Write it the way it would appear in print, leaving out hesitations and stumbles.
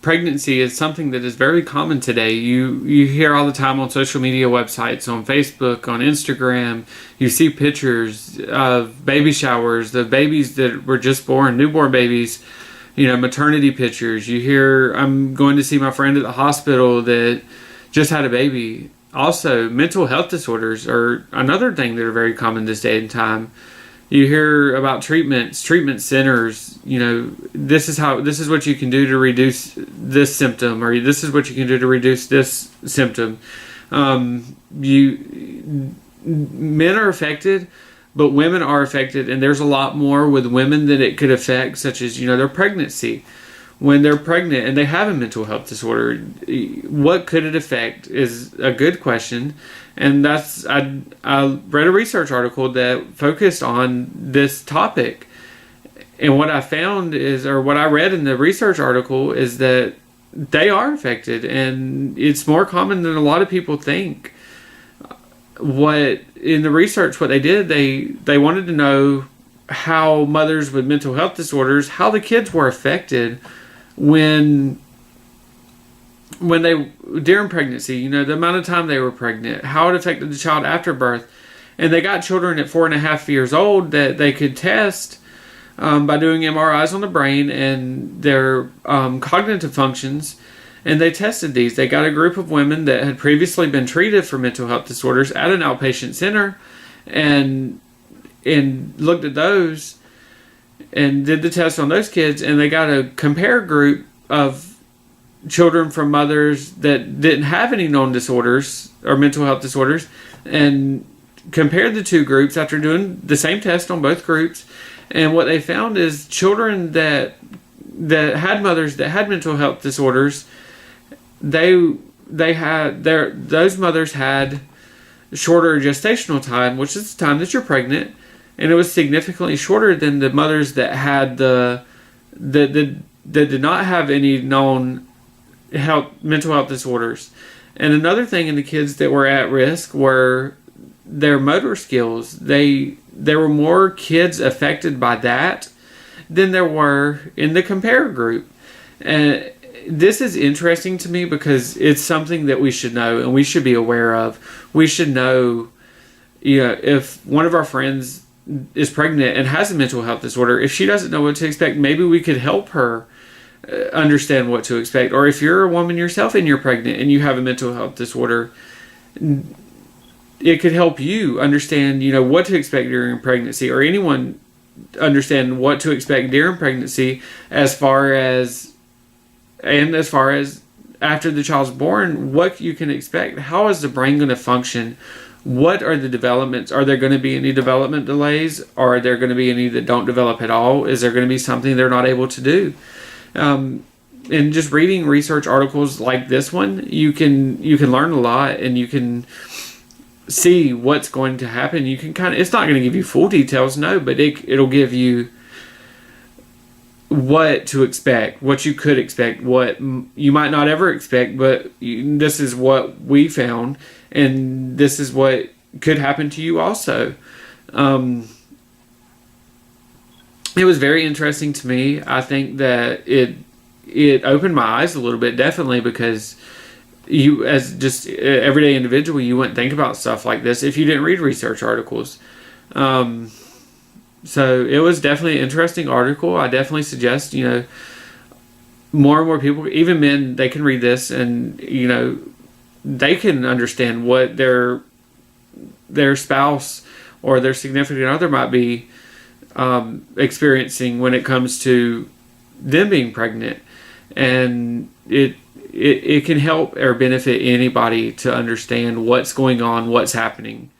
pregnancy is something that is very common today. You hear all the time on social media websites, on Facebook, on Instagram. You see pictures of baby showers, the babies that were just born, newborn babies, maternity pictures. You hear, I'm going to see my friend at the hospital that just had a baby. Also, mental health disorders are another thing that are very common this day and time. You hear about treatment centers. This is what you can do to reduce this symptom, or this is what you can do to reduce this symptom. Men are affected, but women are affected, and there's a lot more with women that it could affect, such as their pregnancy. When they're pregnant and they have a mental health disorder, what could it affect is a good question. And I read a research article that focused on this topic. And what I found is, or what I read in the research article, is that they are affected, and it's more common than a lot of people think. In the research, what they did, they wanted to know how mothers with mental health disorders, how the kids were affected when they, during pregnancy, the amount of time they were pregnant, how it affected the child after birth. And they got children at 4.5 years old that they could test by doing MRIs on the brain and their cognitive functions. And they tested these. They got a group of women that had previously been treated for mental health disorders at an outpatient center and looked at those and did the test on those kids. And they got a compare group of children from mothers that didn't have any known disorders or mental health disorders, and compared the two groups after doing the same test on both groups. And what they found is children that had mothers that had mental health disorders, those mothers had shorter gestational time, which is the time that you're pregnant, and it was significantly shorter than the mothers that had that did not have any known mental health disorders. And another thing in the kids that were at risk were their motor skills. There were more kids affected by that than there were in the compare group. And this is interesting to me because it's something that we should know and we should be aware of. We should know, if one of our friends is pregnant and has a mental health disorder, if she doesn't know what to expect, maybe we could help her understand what to expect. Or if you're a woman yourself and you're pregnant and you have a mental health disorder, it could help you understand, what to expect during pregnancy, or anyone understand what to expect during pregnancy as far as after the child's born, what you can expect. How is the brain going to function? What are the developments? Are there going to be any development delays? Are there going to be any that don't develop at all? Is there going to be something they're not able to do? And just reading research articles like this one, you can learn a lot, and you can see what's going to happen. You can it's not going to give you full details, no, but it'll give you what to expect, what you could expect, what you might not ever expect, but this is what we found, and this is what could happen to you also. It was very interesting to me. I think that it opened my eyes a little bit, definitely, because you, as just an everyday individual, you wouldn't think about stuff like this if you didn't read research articles. So it was definitely an interesting article. I definitely suggest, more and more people, even men, they can read this and, they can understand what their spouse or their significant other might be experiencing when it comes to them being pregnant. And it can help or benefit anybody to understand what's going on, what's happening.